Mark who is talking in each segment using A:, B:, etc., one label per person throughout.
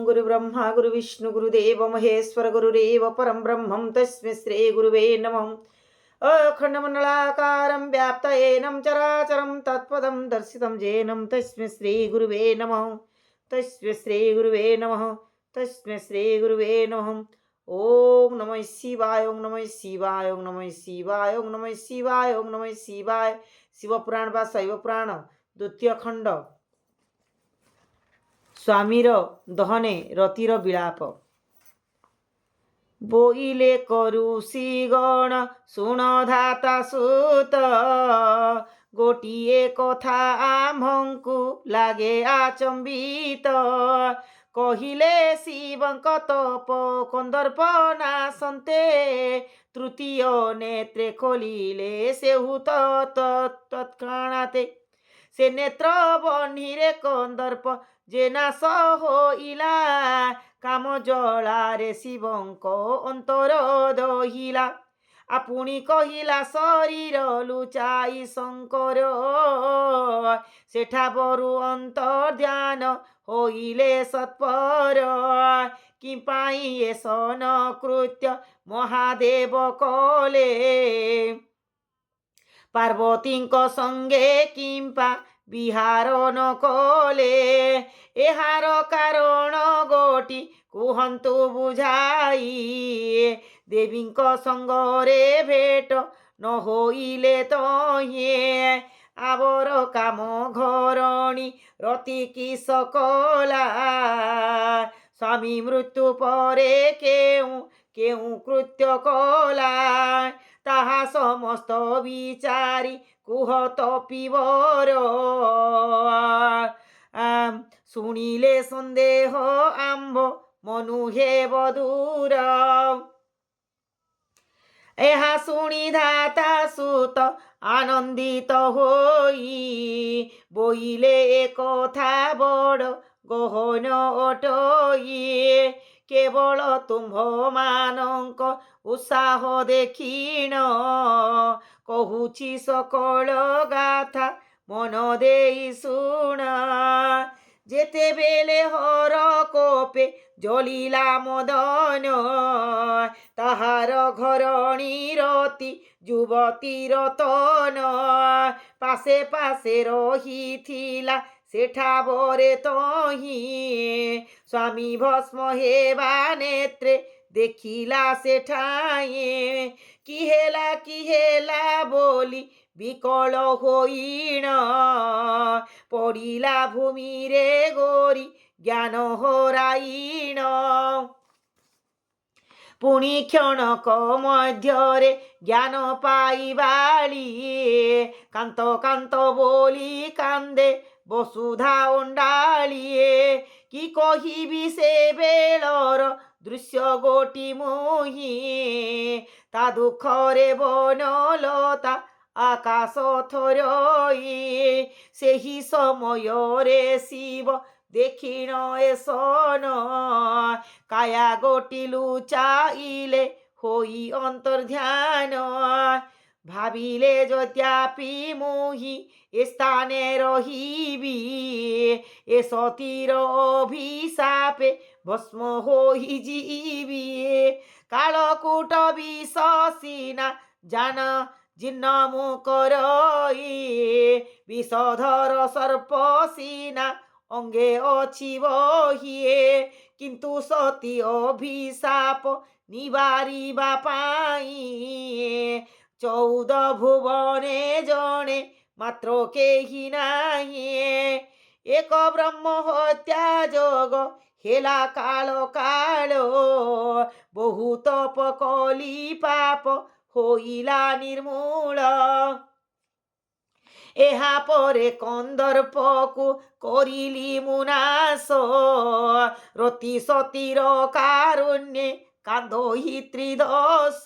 A: गुरुब्रह्मा गुरुविष्णु गुरुदेव महेश्वर गुरुरेव परं ब्रह्मं तस्मै श्री गुरुवे नमः। अखण्डमण्डलाकारं व्याप्तयेनं चराचरं तत्पदं दर्शितं येनं तस्मै श्री गुरुवे नमः। तस्मै श्री गुरुवे नमः। तस्मै श्री गुरुवे नमः। ओम नमः शिवाय। ओम नमः शिवाय। ओम नमः शिवाय। ओम नमः शिवाय। ओम नमः शिवाय। शिवपुराण बा शैवपुराण द्वितीय खंड स्वामीर दहने रतिर विलाप। बोइले करुषि गण शुण धाता सुत, गोटिए कथा आम्भंकु लागे आचंबित। कहिले शिवंक तप कंदर्प नासन्ते, तृतीय नेत्रे खोलिले सेहु तत्क्षणाते। से नेत्र बन्हीरे कंदर्प जे नाश होइला, काम जलारे शिवंक अंतर दहिला। आपुणी कहिला शरीर लुचाई शंकर, सेठा बरु अंतर्ध्यान होइले सत्पर। कि पाई ए सन कृत्य महादेव कले, पार्वतीଙ୍କ संगे किंपा विहार न कले। एहार कारण गोटी कुहंतु बुझाई, देवीଙ୍କ संगरे भेट न होइले तहे। आवर काम घरणी रति किस कला, स्वामी मृत्यु परे केउ केउ कृत्य कला। ताहा समस्त विचारी कुह तपिवर, शुणिले सन्देह आम्भ मनु हेब दूर। एहा शुणी धाता सुत आनंदित होई, बोइले एकथा बड़ गहन अटई। केवल तुम्भ मानक उत्साह देखिण, कहुछि सकल गाथा मन देई शुण। जेतेबेले हर कोपे जलिला मदन, ताहार घरणी रति युवती रतन। पासे पासे रहिथिला सेठा बरे तही, स्वामी भस्म हेबा नेत्रे देखिला सेठाए। कि हेला बोली विकल होइण, पड़िला भूमि रे गोरी ज्ञान हराइण। पुणी क्षणक मध्यरे ज्ञान पाइबाली, कांत कांत बोली कांदे बसुधा अंडालिए। कि कहिबि से बेलर दृश्य गोटी मोही, ता दुखरे बनलता आकाश थरई। सेही समयरे शिव देखिण ए सन, काया गोटी लुचाइले होई अंतर्ध्यान। भाविले यद्यपि मुहि ए स्थाने रहिबी, ए सतीर अभिशापे भस्म होई जीवी। कालकूट विष सीना जान जिन्न मुकरई, विषधर सर्प सीना अंगे अछि बहिए। किंतु सती अभिशाप निवारिबा पाई, 14 भुवने जणे मात्र केही नाही। एक ब्रह्म हत्या जोग हेला काल काल, बहु तप कली पाप होइला निर्मूल। एहा परे कंदर्पकु करिली मुनास, रति सतीर कारुण्ये कांदोहि त्रिदश।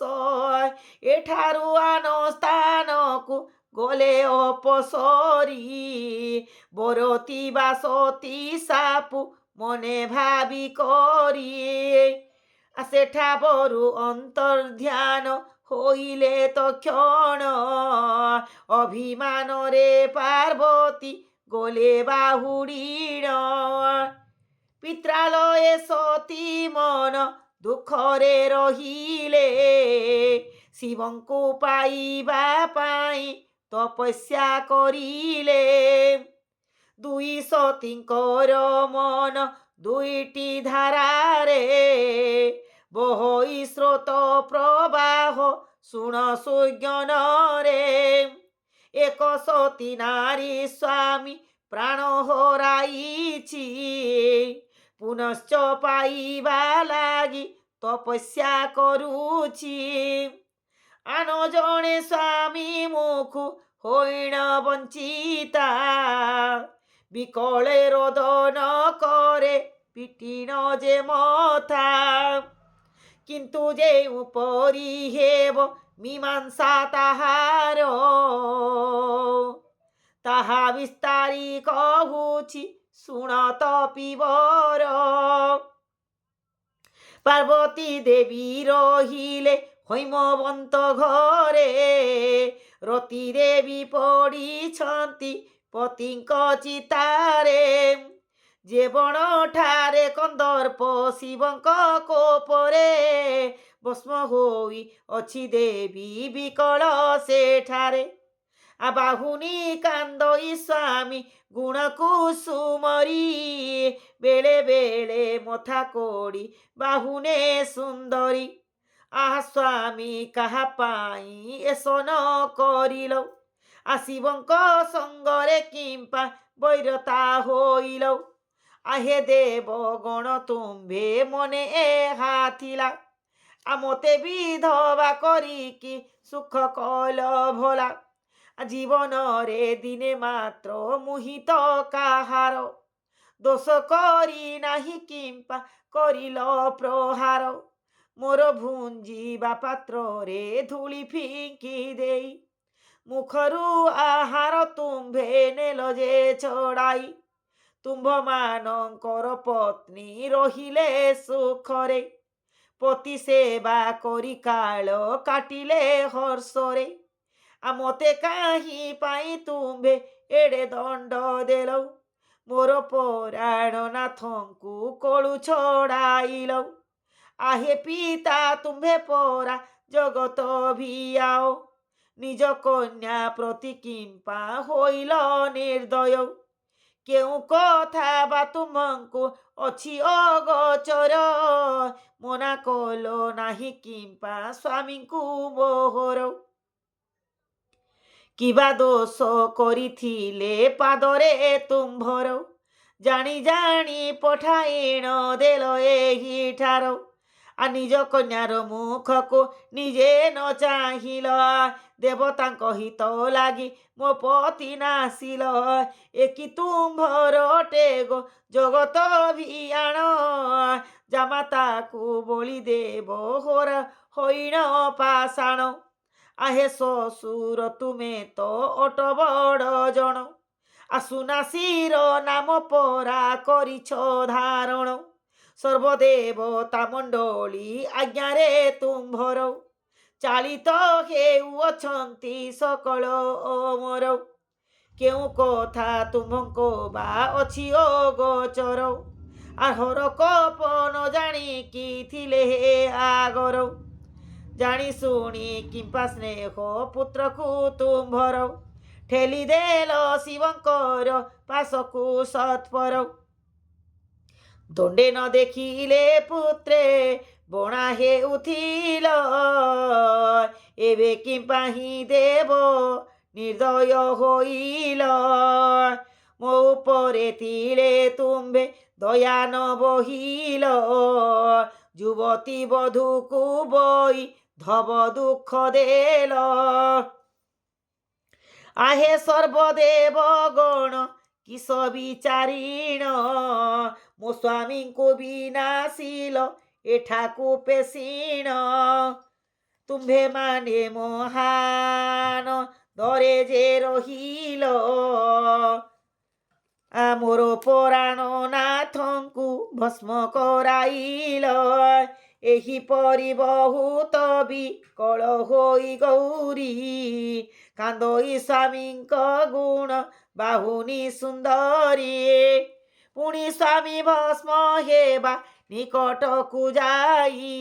A: एठारु आन स्थानकु गले अपसरी, बरती बा सती सापु मने भाबी करी। सेठा बरु अंतर्ध्यान होइले तक्षण, अभिमान रे पार्वती गले बाहुड़ीण। ପିତ୍ରାଳୟେ ସତୀ ମନ ଦୁଃଖରେ ରହିଲେ, ଶିବଙ୍କୁ ପାଇବା ପାଇଁ ତପସ୍ୟା କରିଲେ। ଦୁଇ ସତୀଙ୍କର ମନ ଦୁଇଟି ଧାରାରେ, ବହଇ ସ୍ରୋତ ପ୍ରବାହ ଶୁଣ ସୁଜ୍ଞନରେ। ଏକ ସତୀ ନାରୀ ସ୍ୱାମୀ ପ୍ରାଣ ହରାଇଛି, ପୁନଶ୍ଚ ପାଇବା ଲାଗି ତପସ୍ୟା କରୁଛି। ଆନ ଜଣେ ସ୍ୱାମୀ ମୁଖୁ ହୋଇଣ ବଞ୍ଚିତା, ବିକଳେ ରୋଦନ করে ପିଟିଣ ଯେ ମଥା। କିନ୍ତୁ ଯେଉଁ ପରି ହେବ ମୀମାଂସା ତାହାର, ତାହା ବିସ୍ତାରି କହୁଛି ଶୁଣତ ପିବର। ପାର୍ବତୀ ଦେବୀ ରହିଲେ হৈମବନ୍ତ ଘରେ, ରତି ଦେବୀ ପଡ଼ିଛନ୍ତି ପତିଙ୍କ ଚିତାରେ। ଯେ ବଣଠାରେ କନ୍ଦର୍ପ ଶିବଙ୍କ କୋପରେ, ଭସ୍ମ ହୋଇ ଅଛି ଦେବୀ ବିକଳ ସେଠାରେ। ବାହୁନି କାନ୍ଦଇ ସ୍ୱାମୀ ଗୁଣକୁ ସୁମରି, ବେଳେ ବେଳେ ମଥା କୋଡ଼ି ବାହୁନେ ସୁନ୍ଦରୀ। ଆହା ସ୍ୱାମୀ କାହା ପାଇଁ ଏସନ କରିଲ, ଶିବଙ୍କ ସଙ୍ଗରେ କିମ୍ପା ବୈରତା ହୋଇଲ। ଆହେ ଦେବ ଗଣ ତୁମ୍ଭେ ମନେ ଏହା ଥିଲା, ମୋତେ ବିଧବା କରିକି ସୁଖ କଲ ଭଲା। ଜୀବନରେ ଦିନେ ମାତ୍ର ମୁହିତ କାହାର, ଦୋଷ କରି ନାହିଁ କିମ୍ପା କରିଲ ପ୍ରହାର। ମୋର ଭୁଞ୍ଜିବା ପାତ୍ରରେ ଧୂଳି ଫିଙ୍କି ଦେଇ, ମୁଖରୁ ଆହାର ତୁମ୍ଭେ ନେଲ ଯେ ଛଡ଼ାଇ। ତୁମ୍ଭମାନଙ୍କର ପତ୍ନୀ ରହିଲେ ସୁଖରେ, ପତି ସେବା କରି କାଳ କାଟିଲେ ହର୍ଷରେ। ମୋତେ କାହିଁ ପାଇଁ ତୁମ୍ଭେ ଏଡ଼େ ଦଣ୍ଡ ଦେଲ, ମୋର ପରାଣ ନାଥଙ୍କୁ କୋଳୁ ଛଡ଼ାଇଲ। ଆହେ ପିତା ତୁମ୍ଭେ ପରା ଜଗତ ଭିଆଅ, ନିଜ କନ୍ୟା ପ୍ରତି କିମ୍ପା ହୋଇଲ ନିର୍ଦ୍ଦୟ। କେଉଁ କଥା ବା ତୁମଙ୍କୁ ଅଛି ଅଗୋଚର, ମନା କଲ ନାହିଁ କିମ୍ପା ସ୍ୱାମୀଙ୍କୁ ମୋହର। କିବା ଦୋଷ କରିଥିଲେ ପାଦରେ ତୁମ୍ଭର, ଜାଣି ଜାଣି ପଠାଇଣ ଦେଲ ଏହିଠାର। ନିଜ କନ୍ୟାର ମୁଖକୁ ନିଜେ ନ ଚାହିଁଲ, ଦେବତାଙ୍କ ହିତ ଲାଗି ମୋ ପତି ନାସିଲ। ଏକି ତୁମ୍ଭର ଟେଗ ଜଗତ ଭିଆଣ, ଜାମାତାକୁ ବଳି ଦେବ ହୋର ହୋଇଣ ପାଷାଣ। ଆହେ ଶ୍ୱଶୁର ତୁମେ ତ ଅଟ ବଡ଼ ଜଣ, ସୁନାସିର ନାମ ପରା କରିଛ ଧାରଣ। ସର୍ବଦେବତା ମଣ୍ଡଳୀ ଆଜ୍ଞାରେ ତୁମ୍ଭର, ଚାଳିତ ହେଉଅଛନ୍ତି ସକଳ ଅମର। କେଉଁ କଥା ତୁମ୍ଭଙ୍କ ବା ଅଛି ଅଗୋଚର, ହରକ ନ ଜାଣିକି ଥିଲେ ଆଗର। ଜାଣି ଶୁଣି କିମ୍ପା ସ୍ନେହ ପୁତ୍ରକୁ ତୁମ୍ଭର, ଠେଲି ଦେଲ ଶିବଙ୍କର ପାଶକୁ ସତ୍ପର। ଦଣ୍ଡେ ନ ଦେଖିଲେ ପୁତ୍ରେ ବଣା ହେଉଥିଲ, ଏବେ କିମ୍ପା ହିଁ ଦେବ ନିର୍ଦ୍ଦୟ ହୋଇଲ। ମୋ ଉପରେ ତିଳେ ତୁମ୍ଭେ ଦୟା ନ ବହିଲ, ଯୁବତୀ ବଧୂକୁ ବଇ ଧବ ଦୁଃଖ ଦେଲ। ଆହେ ସର୍ବଦେବ ଗଣ କିସ ବିଚାରିଣ, ମୋ ସ୍ୱାମୀଙ୍କୁ ବିନାଶିଲ ଏଠାକୁ ପେଶିଣ। ତୁମ୍ଭେ ମାନେ ମହାନ ଦରେ ଯେ ରହିଲ, ମୋର ପରାଣ ନାଥଙ୍କୁ ଭସ୍ମ କରାଇଲ। ଏହିପରି ବହୁତ ବିକଳ ହୋଇ ଗୌରୀ, କାନ୍ଦଇ ସ୍ୱାମୀଙ୍କ ଗୁଣ ବାହୁନି ସୁନ୍ଦରୀ। ପୁଣି ସ୍ୱାମୀ ଭସ୍ମ ହେବା ନିକଟକୁ ଯାଇ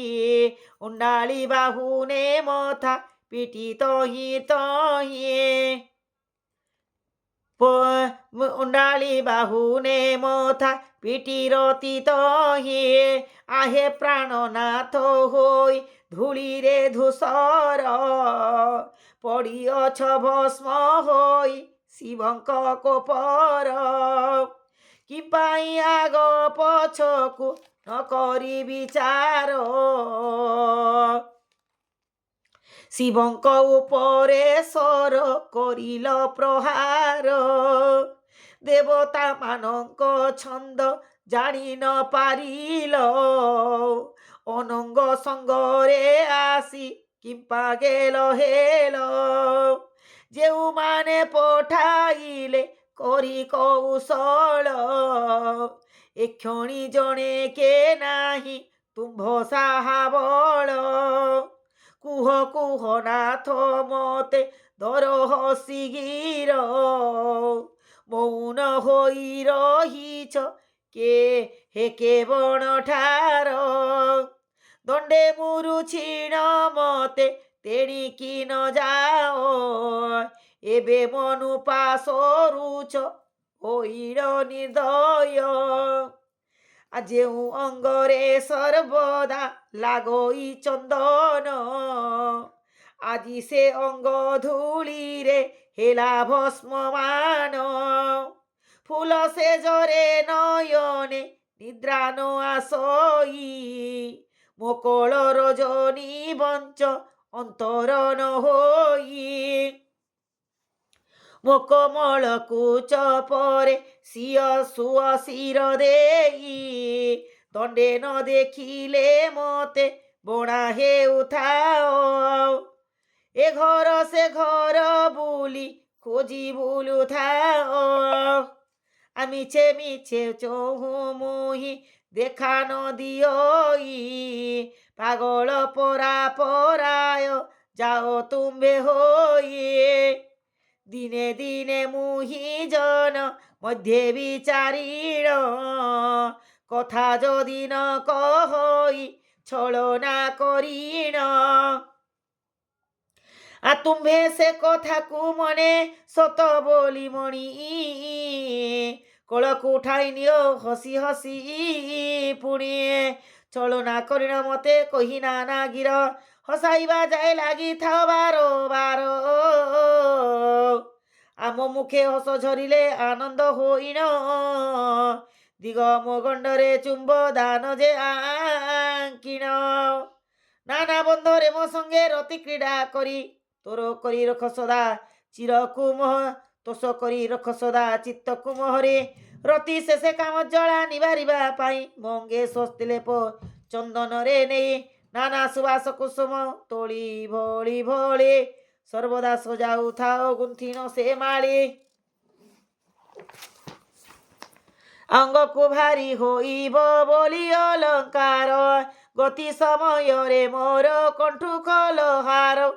A: ଉଣ୍ଡାଳି ବାହୁନେ ମଥା ପିଟି ତହିଁ ତହିଁ ଉଣ୍ଡାଳି ବାହୁନେ ମଥା ପିଟି ରତି ତହିଁ ଆହେ ପ୍ରାଣନାଥ ହୋଇ ଧୂଳିରେ ଧୂସର ପଡ଼ିଅଛ ଭସ୍ମ ହୋଇ ଶିବଙ୍କ କୋପର କି ପାଇଁ ଆଗ ପଛକୁ ନ କରି ବିଚାର ଶିବଙ୍କ ଉପରେ ସର କରିଲ ପ୍ରହାର ଦେବତା ମାନଙ୍କ ଛନ୍ଦ ଜାଣି ନ ପାରିଲ ଅନଙ୍ଗ ସଙ୍ଗରେ ଆସି କିମ୍ପା ଗେଲ ହେଲ ଯେଉଁମାନେ ପଠାଇଲେ କରି କୌଶଳ ଏକ୍ଷଣି ଜଣେ କେ ନାହିଁ ତୁମ୍ଭ ସାହା ବଳ କୁହ କୁହ ନାଥ ମତେ ଧର ହସିଗିର ମୌନ ହୋଇ ରହିଛ କେ ବଣ ଠାର ଦଣ୍ଡେ ମୁରୁ ଛିଣ ମତେ ତେଣିକି ନ ଯାଅ ଏବେ ମନୁ ପାଶରୁଛ ହୋଇଡ଼ ନିର୍ଦୟ ଯେଉଁ ଅଙ୍ଗରେ ସର୍ବଦା ଲାଗୋଇ ଚନ୍ଦନ ଆଜି ସେ ଅଙ୍ଗ ଧୂଳିରେ ହେଲା ଭସ୍ମମାନ ଫୁଲ ସେଜରେ ନୟନେ ନିଦ୍ରା ନ ଆସଇ ମୋ କୋଳ ରଜନୀ ବଞ୍ଚ ଅନ୍ତର ନ ହୋଇ ମୋ କୋମଳ କୁଚପରେ ସିଅ ସୁଅ ଶିର ଦେଇ ଦଣ୍ଡେ ନ ଦେଖିଲେ ମତେ ବଣା ହେଉଥାଅ ଏ ଘର ସେ ଘର ବୁଲି ଖୋଜି ବୁଲୁଥାଅ ମିଛେ ମିଛେ ଚହୁ ମୁହିଁ দেখা ନ ଦିଅଇ ପାଗଳ ପରା ପରାୟ ଯାଅ ତୁମ୍ଭେ ହୋଇ ଦିନେ ଦିନେ ମୁହିଁ জন মধ্যে বিচারিণ কথা যদি ন কহই ছলনা করিণ তুম্ভে সে কথাকু মনে সত বলি মণি কোଳକୁ ଉଠାଇ ନିଅ ହସି ହସି ପୁଣି ଛଳନା କରିଣ ମତେ କହି ନାନା ଗିର ହସାଇବା ଯାଏ ଲାଗିଥାଅ ବାର ବାର ଆମ ମୁଖେ ହସ ଝରିଲେ ଆନନ୍ଦ ହୋଇଣ ଦିଗ ମୋଗଣ୍ଡରେ ଚୁମ୍ବ ଦାନ ଯେ ଆଙ୍କିଣ ନାନା ବନ୍ଧରେ ମୋ ସଙ୍ଗେ ରତି କ୍ରୀଡ଼ା କରି ତୋର କରି ରଖ ସଦା ଚିରକୁ ମୋହ ତୋଷ କରି ରଖ ସଦା ଚିତ୍ତକୁ ମୋହରେ ରତି ଶେଷେ କାମ ଜଳା ନିବାରିବା ପାଇଁ ମଙ୍ଗେ ସ୍ୱସ୍ତି ଲେପ ଚନ୍ଦନରେ ନେଇ ନାନା ସୁବାସ କୁସୁମ ତୋଳି ଭଳି ଭଳି ସର୍ବଦା ସଜାଉଥାଅ ଗୁନ୍ଥିନ ସେ ମାଳି ଅଙ୍ଗକୁ ଭାରି ହୋଇବ ବୋଲି ଅଲଙ୍କାର ଗତି ସମୟରେ ମୋର କଣ୍ଠୁ କଲହାର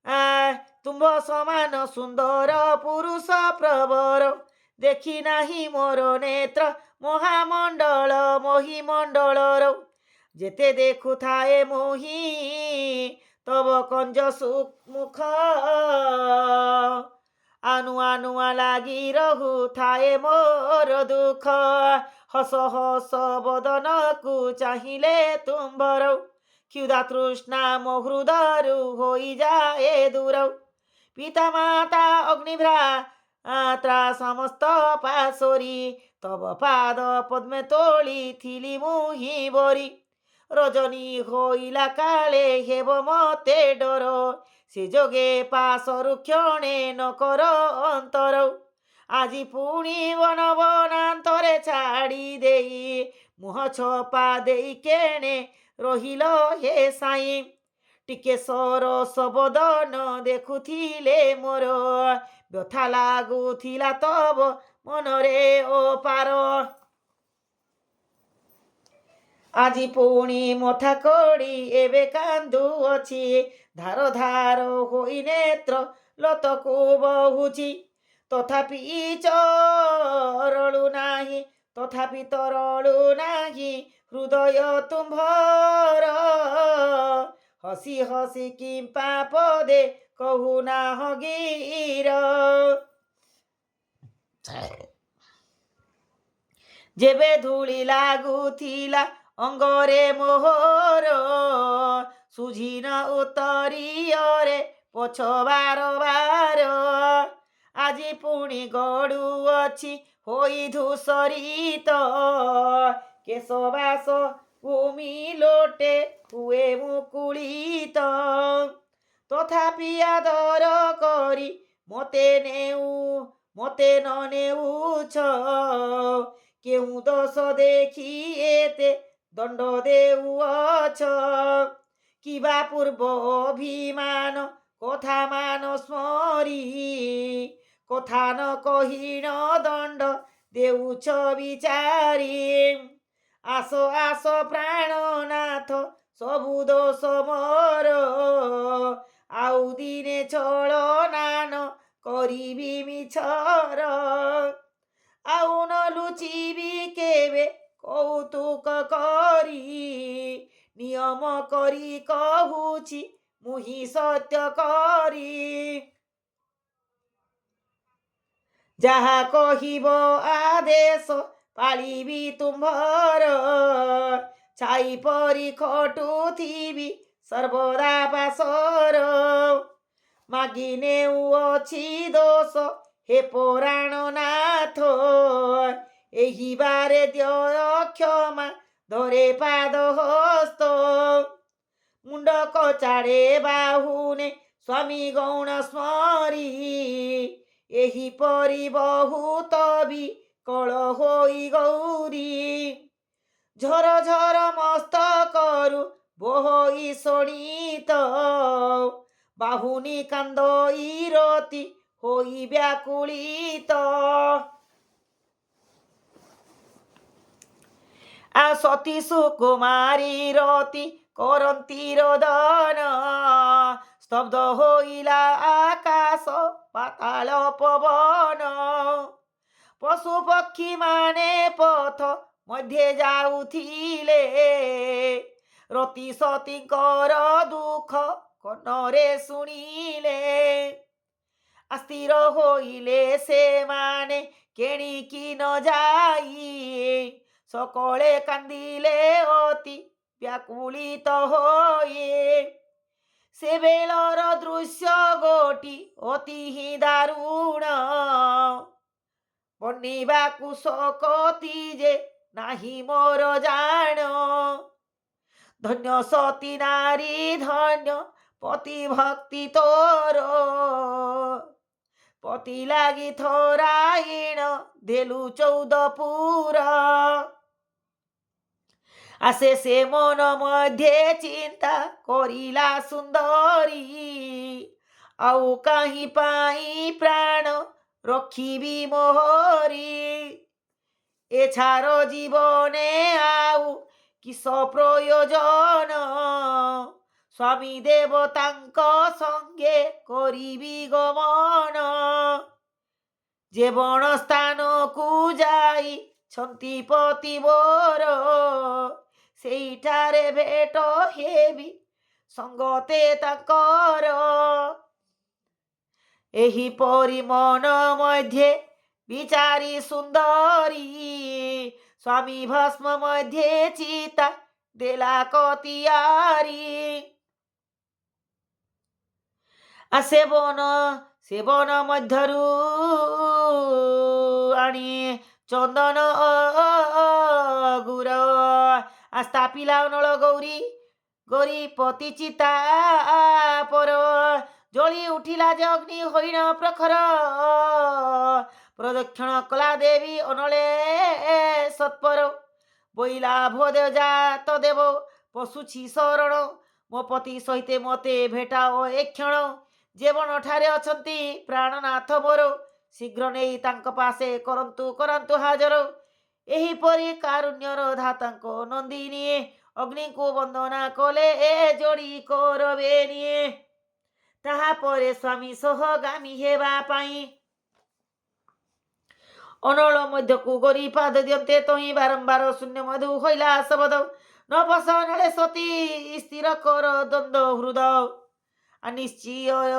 A: ତୁମ୍ଭ ସମାନ ସୁନ୍ଦର ପୁରୁଷ ପ୍ରବର ଦେଖି ନାହିଁ ମୋର ନେତ୍ର ମହାମଣ୍ଡଳ ମହିମଣ୍ଡଳର ଯେତେ ଦେଖୁଥାଏ ମୋହି ତବ କଞ୍ଜ ସୁମୁଖ ଆନୁଆ ନୁଆ ଲାଗି ରହୁଥାଏ ମୋର ଦୁଃଖ ହସ ହସ ବଦନକୁ ଚାହିଁଲେ ତୁମ୍ଭର କ୍ଷୁଧା ତୃଷ୍ଣା ମୋ ହୃଦୟରୁ ହୋଇଯାଏ ଦୂର ପିତା ମାତା ଅଗ୍ନିଭ୍ରାତା ସମସ୍ତ ପାଶୋରି ତବ ପାଦ ପଦ୍ମେ ତୋଳିଥିଲି ମୁହିଁ ବରି ରଜନୀ ହୋଇଲା କାଳେ ହେବ ମତେ ଡର ସେ ଯୋଗେ ପାଶରୁ କ୍ଷଣେ ନ କର ଅନ୍ତର ଆଜି ପୁଣି ବନ ବନାନ୍ତରେ ଛାଡ଼ି ଦେଇ ମୁହଁ ଛପା ଦେଇ କେଣେ ରହିଲ ହେ ସାଇଁ ଟିକେ ସରସ ବଦନ ଦେଖୁଥିଲେ ମୋର ବ୍ୟଥା ଲାଗୁଥିଲା ତବ ମନରେ ଅପାର ଆଜି ପୁଣି ମଥା କଡ଼ି ଏବେ କାନ୍ଦୁଅଛି ଧାର ଧାର ହୋଇ ନେତ୍ର ଲତକୁ ବହୁଛି ତଥାପି ଚରଳୁ ନାହିଁ ତଥାପି ତରଳୁ ନାହିଁ ହୃଦୟ ତୁମ୍ଭର। ହସି ହସି କିମ୍ପା ପଦେ କହୁନାହ ଗୀର। ଯେବେ ଧୂଳି ଲାଗୁଥିଲା ଅଙ୍ଗରେ ମୋହର, ସୁଝିନ ଉତ୍ତରୀୟରେ ପଛ ବାର ବାର। ଆଜି ପୁଣି ଗଡ଼ୁଅଛି ହୋଇ ଧୂସରିତ, କେଶବାସ ଭୂମି ଲୋଟେ ହୁଏ ମୁକୁଳିତ। ତଥାପି ଆଦର କରି ମତେ ନ ନେଉଛ, କେଉଁ ଦୋଷ ଦେଖି ଏତେ ଦଣ୍ଡ ଦେଉଅଛ। କିବା ପୂର୍ବ ଅଭିମାନ କଥା ମାନ ସ୍ମରି, କଥା ନ କହିଣ ଦଣ୍ଡ ଦେଉଛ ବିଚାରି। ଆସ ଆସ ପ୍ରାଣନାଥ ସବୁ ଦୋଷ ମୋର, ଆଉ ଦିନେ ଛଳନାନ କରିବି ମିଛର। ଆଉ ନ ଲୁଚିବି କେବେ କୌତୁକ କରି, ନିୟମ କରି କହୁଛି ମୁହିଁ ସତ୍ୟ କରି। ଯାହା କହିବ ଆଦେଶ ପାଳିବି ତୁମ୍ଭର, ଛାଇ ପରି ଖଟୁଥିବି ସର୍ବଦା ପାଶର। ମାଗି ନେଉଅଛି ଦୋଷ ହେ ପରାଣନାଥ, ଏହି ବାରେ ଦିଅ କ୍ଷମା ଧରେ ପାଦ ହସ୍ତ। ମୁଣ୍ଡ କଚାଡ଼େ ବାହୁନେ ସ୍ୱାମୀ ଗୌଣ ସ୍ମରି, ଏହିପରି ବହୁତ ବିକଳ ହୋଇ ଗୌରୀ। ଝର ଝର ମସ୍ତକରୁ ବୋହଇ ଶୋଣିତ, ବାହୁନି କାନ୍ଦଇ ରତି ହୋଇ ବ୍ୟାକୁଳିତ। ସତୀ ସୁକୁମାରୀ ରତି କରନ୍ତି ରୋଦନ, ସ୍ତବ୍ଧ ହୋଇଲା ଆକାଶ ପାତାଳ ପବନ। ପଶୁ ପକ୍ଷୀ ମାନେ ପଥ ମଧ୍ୟରେ ଯାଉଥିଲେ, ରତି ସତୀଙ୍କର ଦୁଃଖ କର୍ଣ୍ଣରେ ଶୁଣିଲେ। ଅସ୍ଥିର ହୋଇଲେ ସେମାନେ କେଣିକି ନ ଯାଇ, ସକଳେ କାନ୍ଦିଲେ ଅତି ବ୍ୟାକୁଳିତ ହୋଇ। ସେ ବେଳର ଦୃଶ୍ୟ ଗୋଟି ଅତି ହିଁ ଦାରୁଣ, ବନେଇବାକୁ ଶକ୍ତି ଯେ ନାହିଁ ମୋର ଜାଣ। ଧନ୍ୟ ସତୀ ନାରୀ ଧନ୍ୟ ପତି ଭକ୍ତି ତୋର, ପତି ଲାଗି ଥରାଇଣ ଦେଲୁ 14 ପୁର। ଆସେ ସେ ମନ ମଧ୍ୟରେ ଚିନ୍ତା କରିଲା ସୁନ୍ଦରୀ, ଆଉ କାହିଁ ପାଇଁ ପ୍ରାଣ ରଖିବି ମୋହରି। ଏଛାର ଜୀବନେ ଆଉ କିସ ପ୍ରୟୋଜନ, ସ୍ୱାମୀ ଦେବତାଙ୍କ ସଙ୍ଗେ କରିବି ଗମନ। ଯେ ବଣ ସ୍ଥାନକୁ ଯାଇଛନ୍ତି ପତିବର, ସେଇଠାରେ ଭେଟ ହେବି ସଙ୍ଗତେ ତାଙ୍କର। ଏହିପରି ମନ ମଧ୍ୟରେ ବିଚାରି ସୁନ୍ଦରୀ, ସ୍ୱାମୀ ଭସ୍ମ ମଧ୍ୟରେ ଚିତା ଦେଲା କତିଆରି। ସେବନ ମଧ୍ୟରୁ ଆଣି ଚନ୍ଦନ ଅଗୁର, ସ୍ଥାପିଲା ଅନଳ ଗୌରୀ ଗୌରୀ ପତି ଚିତା ପର। ଜଳି ଉଠିଲା ଯେ ଅଗ୍ନି ହୋଇଣ ପ୍ରଖର, ପ୍ରଦକ୍ଷିଣ କଲା ଦେବୀ ଅନଳେ ସତ୍ପର। ବୋଇଲା ଭୋଦ ଜାତ ଦେବ ପଶୁଛି ଶରଣ, ମୋ ପତି ସହିତ ମତେ ଭେଟାଅ ଏ କ୍ଷଣ। ଯେ ବଣଠାରେ ଅଛନ୍ତି ପ୍ରାଣନାଥ ମୋର, ଶୀଘ୍ର ନେଇ ତାଙ୍କ ପାଶେ କରନ୍ତୁ ହାଜର। ଏହିପରି କାରୁଣ୍ୟର ଧାତାଙ୍କ ନନ୍ଦିନୀଏ, ଅଗ୍ନିକୁ ବନ୍ଦନା କଲେ ଏ ଯୋଡ଼ି କରବେ ନିଏ। ତାହାପରେ ସ୍ୱାମୀ ସହଗାମୀ ହେବା ପାଇଁ ଅନଳ ମଧ୍ୟକୁ ଗରି ପାଦ ଦିଅନ୍ତେ ତହିଁ ବାରମ୍ବାର ଶୂନ୍ୟ ମଧୁ ହଇଲା ଶବଦ ନ ବସ ନଳେ ସତୀ ସ୍ଥିର କର ଦ୍ୱନ୍ଦ ହୃଦ ନିଶ୍ଚୟ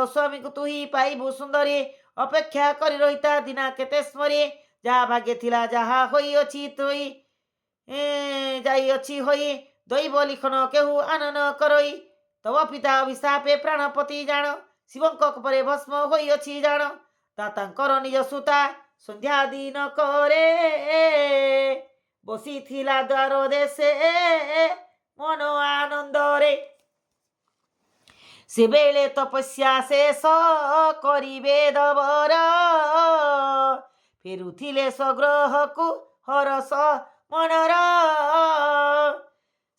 A: ସ୍ୱାମୀକୁ ତୁହି ପାଇବୁ ସୁନ୍ଦରୀ ଅପେକ୍ଷା କରି ରହିତା ଦିନା କେତେ ସ୍ମରି ଯାହା ଭାଗ୍ୟ ଥିଲା ଯାହା ହୋଇଅଛି ତୁଇ ଯାଇଅଛି ହୋଇ ଦୈବ ଲିଖନ କେହୁ ଆନନ କରଇ ତବ ପିତା ଅଭିଶାପେ ପ୍ରାଣପତି ଜାଣ ଶିବଙ୍କ ପରେ ଭସ୍ମ ହୋଇଅଛି ଜାଣ ତାଙ୍କର ନିଜ ସୁତା ସନ୍ଧ୍ୟା ଦିନ କରେ ବସିଥିଲା ଦ୍ୱାର ଦେଶେ ମନ ଆନନ୍ଦରେ ସେବେଳେ ତପସ୍ୟା ଶେଷ କରିବେ ଦବର ଫେରୁଥିଲେ ସ୍ୱଗୃହକୁ ହରସ ମନର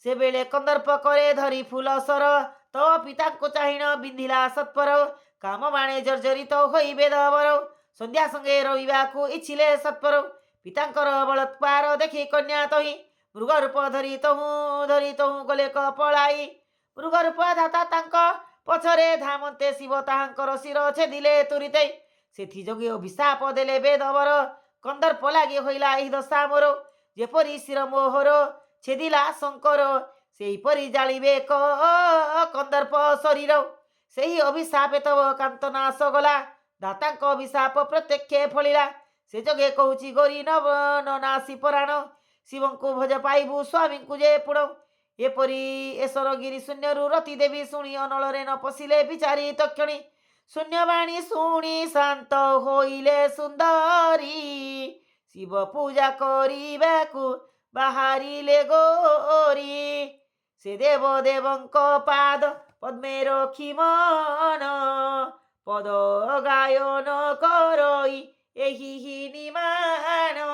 A: ସେବେଳେ କନ୍ଦର୍ପ କରେ ଧରି ଫୁଲସର ତ ପିତାଙ୍କୁ ଚାହିଁଣ ବିନ୍ଧିଲା ସତ୍ପର କାମ ବାଣେ ଜର୍ଜରିତ ହୋଇବେ ଦବର ସନ୍ଧ୍ୟା ସଙ୍ଗେ ରହିବାକୁ ଇଚ୍ଛିଲେ ସତ୍ପର ପିତାଙ୍କର ବଳତ୍କାର ଦେଖି କନ୍ୟା ତହିଁ ମୃଗରୂପ ଧରି ତହୁଁ ଗଲେ କପଳାଇ ମୃଗରୂପ ଧାତା ତାଙ୍କ ପଛରେ ଧାମନ୍ତେ ଶିବ ତାହାଙ୍କର ଶିର ଛେଦିଲେ ତୁରିତେ ସେଥିଯୋଗୀ ଅଭିଶାପ ଦେଲେ ବେଦବର କନ୍ଦର୍ପ ଲାଗି ହୋଇଲା ଏହି ଦଶା ମୋର ଯେପରି ଶିର ମୋହର ଛେଦିଲା ଶଙ୍କର ସେହିପରି ଜାଳିବେ କନ୍ଦର୍ପ ଶରୀର ସେହି ଅଭିଶାପ ତବ କାନ୍ତ ନାଶ ଗଲା ଦାତାଙ୍କ ଅଭିଶାପ ପ୍ରତ୍ୟକ୍ଷ ଫଳିଲା ସେ ଯୋଗେ କହୁଛି ଗରି ନ ନାଶି ପରାଣ ଶିବଙ୍କୁ ଭଜ ପାଇବୁ ସ୍ୱାମୀଙ୍କୁ ଯେ ପୁଣ ଏପରି ଏସର ଗିରି ଶୂନ୍ୟରୁ ରତି ଦେବୀ ଶୁଣି ଅନଳରେ ନ ପଶିଲେ ବିଚାରି ତକ୍ଷଣୀ ଶୂନ୍ୟବାଣୀ ଶୁଣି ଶାନ୍ତ ହୋଇଲେ ସୁନ୍ଦରୀ ଶିବ ପୂଜା କରିବାକୁ ବାହାରିଲେ ଗୋରି ସେ ଦେବଙ୍କ ପାଦ ପଦ୍ମେ ରଖି ମନ ପଦ ଗାୟନ କରଇ ଏହି ନିମାଣ